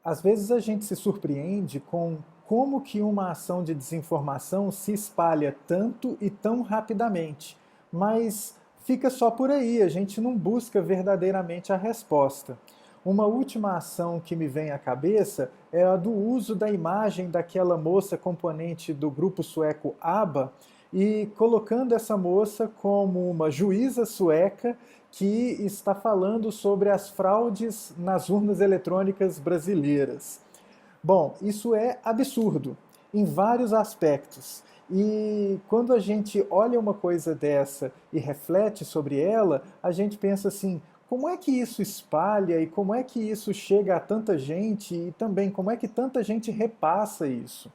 Às vezes a gente se surpreende com como que uma ação de desinformação se espalha tanto e tão rapidamente, mas fica só por aí, a gente não busca verdadeiramente a resposta. Uma última ação que me vem à cabeça é a do uso da imagem daquela moça componente do grupo sueco ABBA e colocando essa moça como uma juíza sueca que está falando sobre as fraudes nas urnas eletrônicas brasileiras. Bom, isso é absurdo em vários aspectos. E quando a gente olha uma coisa dessa e reflete sobre ela, a gente pensa assim: como é que isso espalha e como é que isso chega a tanta gente e também como é que tanta gente repassa isso?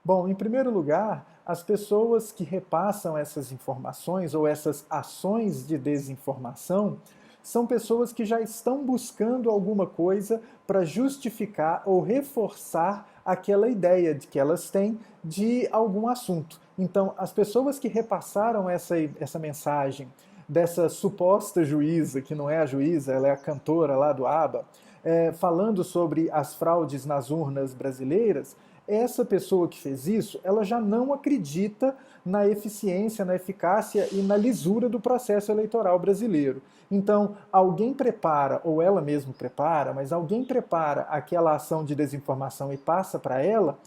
Bom, em primeiro lugar, as pessoas que repassam essas informações ou essas ações de desinformação são pessoas que já estão buscando alguma coisa para justificar ou reforçar aquela ideia de que elas têm de algum assunto. Então, as pessoas que repassaram essa mensagem dessa suposta juíza, que não é a juíza, ela é a cantora lá do ABBA, falando sobre as fraudes nas urnas brasileiras, essa pessoa que fez isso, ela já não acredita na eficiência, na eficácia e na lisura do processo eleitoral brasileiro. Então, alguém prepara, ou ela mesma prepara, mas alguém prepara aquela ação de desinformação e passa para ela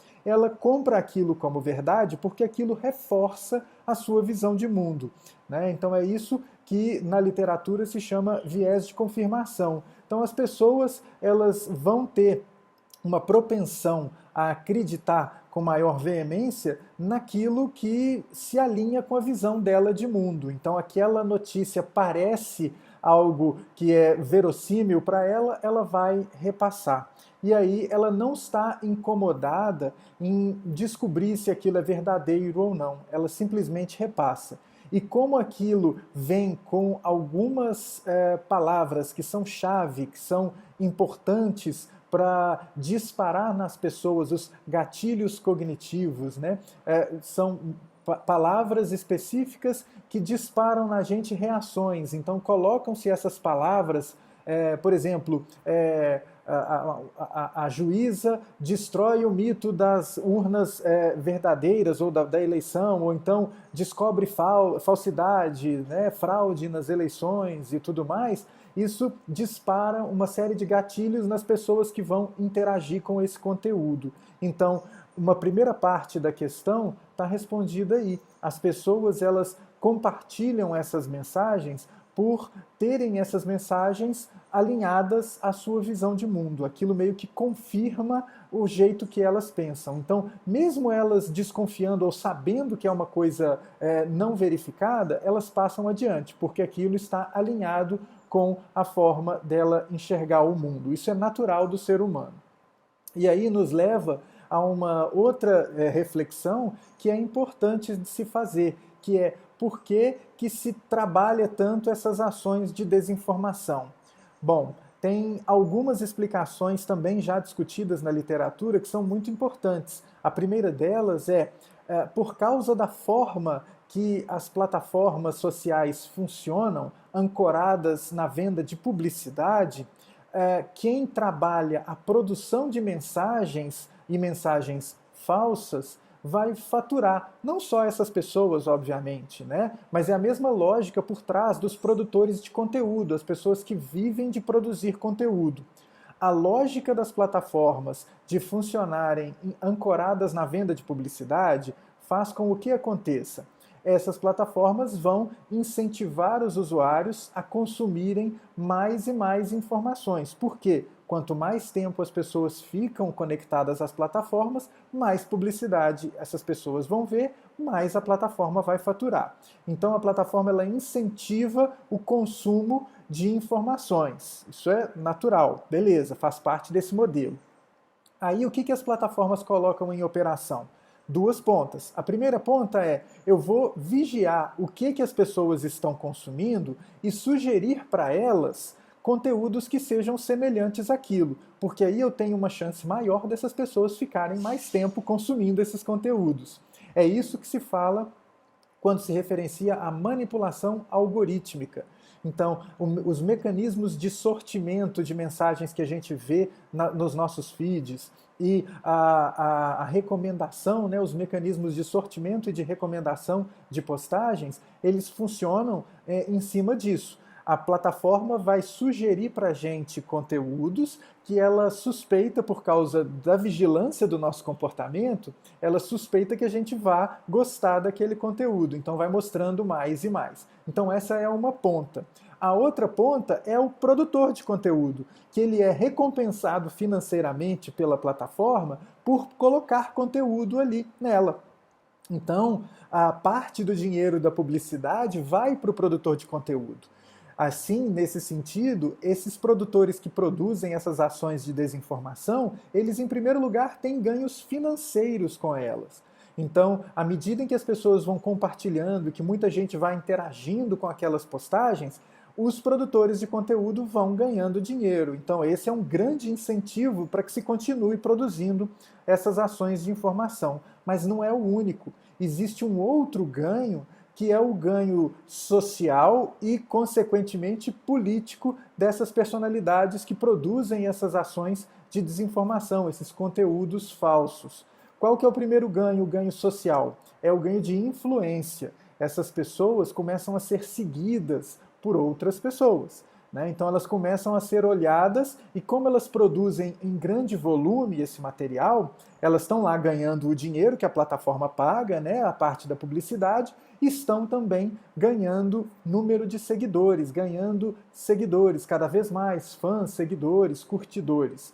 compra aquilo como verdade porque aquilo reforça a sua visão de mundo. Né? Então é isso que na literatura se chama viés de confirmação. Então as pessoas elas vão ter uma propensão a acreditar com maior veemência naquilo que se alinha com a visão dela de mundo. Então, aquela notícia parece algo que é verossímil para ela, ela vai repassar. E aí ela não está incomodada em descobrir se aquilo é verdadeiro ou não. Ela simplesmente repassa. E como aquilo vem com algumas palavras que são chave, que são importantes para disparar nas pessoas os gatilhos cognitivos, né? São palavras específicas que disparam na gente reações. Então, colocam-se essas palavras, por exemplo, a juíza destrói o mito das urnas verdadeiras ou da eleição, ou então descobre falsidade, né, fraude nas eleições e tudo mais. Isso dispara uma série de gatilhos nas pessoas que vão interagir com esse conteúdo. Então, uma primeira parte da questão está respondida aí. As pessoas elas compartilham essas mensagens por terem essas mensagens alinhadas à sua visão de mundo. Aquilo meio que confirma o jeito que elas pensam. Então, mesmo elas desconfiando ou sabendo que é uma coisa não verificada, elas passam adiante, porque aquilo está alinhado com a forma dela enxergar o mundo. Isso é natural do ser humano. E aí nos leva a uma outra reflexão que é importante de se fazer, que é por que, que se trabalha tanto essas ações de desinformação? Bom, tem algumas explicações também já discutidas na literatura que são muito importantes. A primeira delas por causa da forma que as plataformas sociais funcionam, ancoradas na venda de publicidade, quem trabalha a produção de mensagens e mensagens falsas vai faturar. Não só essas pessoas, obviamente, né? Mas é a mesma lógica por trás dos produtores de conteúdo, as pessoas que vivem de produzir conteúdo. A lógica das plataformas de funcionarem ancoradas na venda de publicidade faz com que aconteça. Essas plataformas vão incentivar os usuários a consumirem mais e mais informações. Por quê? Quanto mais tempo as pessoas ficam conectadas às plataformas, mais publicidade essas pessoas vão ver, mais a plataforma vai faturar. Então a plataforma ela incentiva o consumo de informações. Isso é natural, beleza, faz parte desse modelo. Aí o que as plataformas colocam em operação? Duas pontas. A primeira ponta é: eu vou vigiar o que as pessoas estão consumindo e sugerir para elas conteúdos que sejam semelhantes àquilo, porque aí eu tenho uma chance maior dessas pessoas ficarem mais tempo consumindo esses conteúdos. É isso que se fala quando se referencia à manipulação algorítmica. Então, os mecanismos de sortimento de mensagens que a gente vê nos nossos feeds e a recomendação, né, os mecanismos de sortimento e de recomendação de postagens, eles funcionam em cima disso. A plataforma vai sugerir para a gente conteúdos que ela suspeita, por causa da vigilância do nosso comportamento, ela suspeita que a gente vá gostar daquele conteúdo. Então vai mostrando mais e mais. Então essa é uma ponta. A outra ponta é o produtor de conteúdo, que ele é recompensado financeiramente pela plataforma por colocar conteúdo ali nela. Então, a parte do dinheiro da publicidade vai para o produtor de conteúdo. Assim, nesse sentido, esses produtores que produzem essas ações de desinformação, eles, em primeiro lugar, têm ganhos financeiros com elas. Então, à medida em que as pessoas vão compartilhando, que muita gente vai interagindo com aquelas postagens, os produtores de conteúdo vão ganhando dinheiro. Então, esse é um grande incentivo para que se continue produzindo essas ações de informação. Mas não é o único. Existe um outro ganho, que é o ganho social e, consequentemente, político dessas personalidades que produzem essas ações de desinformação, esses conteúdos falsos. Qual que é o primeiro ganho, o ganho social? É o ganho de influência. Essas pessoas começam a ser seguidas por outras pessoas. Né? Então elas começam a ser olhadas e, como elas produzem em grande volume esse material, elas estão lá ganhando o dinheiro que a plataforma paga, né, a parte da publicidade, e estão também ganhando número de seguidores, cada vez mais, fãs, seguidores, curtidores.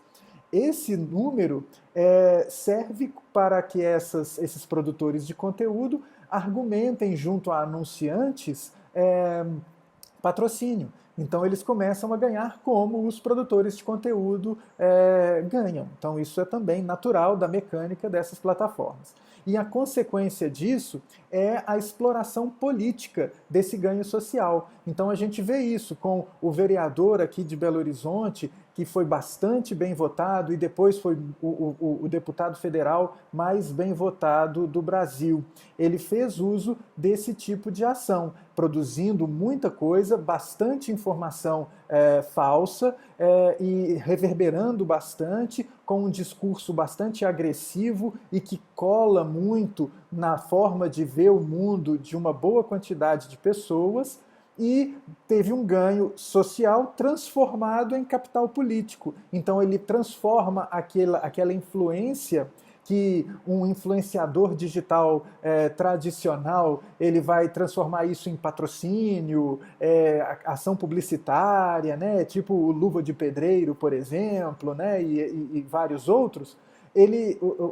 Esse número serve para que esses produtores de conteúdo argumentem junto a anunciantes patrocínio. Então eles começam a ganhar como os produtores de conteúdo ganham. Então isso é também natural da mecânica dessas plataformas. E a consequência disso é a exploração política desse ganho social. Então a gente vê isso com o vereador aqui de Belo Horizonte, que foi bastante bem votado e depois foi o deputado federal mais bem votado do Brasil. Ele fez uso desse tipo de ação, produzindo muita coisa, bastante informação falsa e reverberando bastante, com um discurso bastante agressivo e que cola muito na forma de ver o mundo de uma boa quantidade de pessoas, e teve um ganho social transformado em capital político. Então ele transforma aquela influência que um influenciador digital tradicional, ele vai transformar isso em patrocínio, ação publicitária, né, tipo o Luva de Pedreiro, por exemplo, né, e vários outros.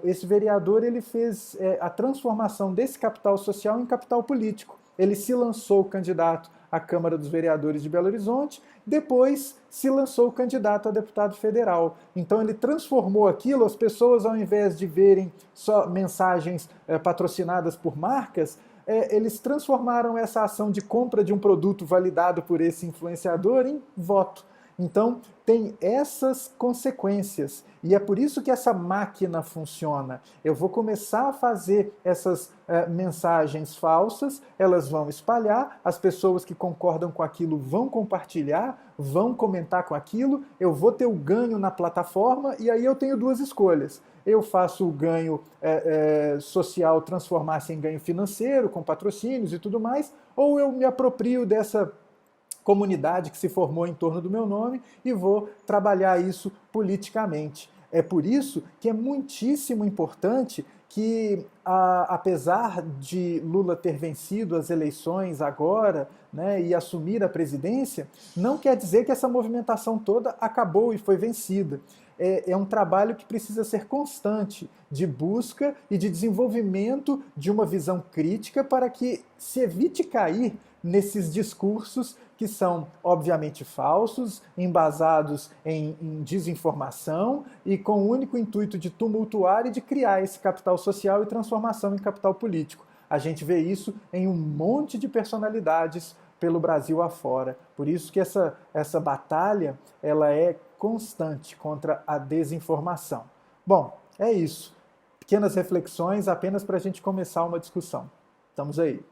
Esse vereador ele fez a transformação desse capital social em capital político. Ele se lançou candidato à Câmara dos Vereadores de Belo Horizonte, depois se lançou candidato a deputado federal. Então ele transformou aquilo, as pessoas, ao invés de verem só mensagens patrocinadas por marcas, eles transformaram essa ação de compra de um produto validado por esse influenciador em voto. Então, tem essas consequências. E é por isso que essa máquina funciona. Eu vou começar a fazer essas mensagens falsas, elas vão espalhar, as pessoas que concordam com aquilo vão compartilhar, vão comentar com aquilo, eu vou ter o ganho na plataforma, e aí eu tenho duas escolhas. Eu faço o ganho social transformar-se em ganho financeiro, com patrocínios e tudo mais, ou eu me aproprio dessa comunidade que se formou em torno do meu nome e vou trabalhar isso politicamente. É por isso que é muitíssimo importante que, apesar de Lula ter vencido as eleições agora, né, e assumir a presidência, não quer dizer que essa movimentação toda acabou e foi vencida. É um trabalho que precisa ser constante, de busca e de desenvolvimento de uma visão crítica para que se evite cair nesses discursos que são, obviamente, falsos, embasados em desinformação e com o único intuito de tumultuar e de criar esse capital social e transformação em capital político. A gente vê isso em um monte de personalidades pelo Brasil afora. Por isso que essa batalha ela é constante contra a desinformação. Bom, é isso. Pequenas reflexões apenas para a gente começar uma discussão. Estamos aí.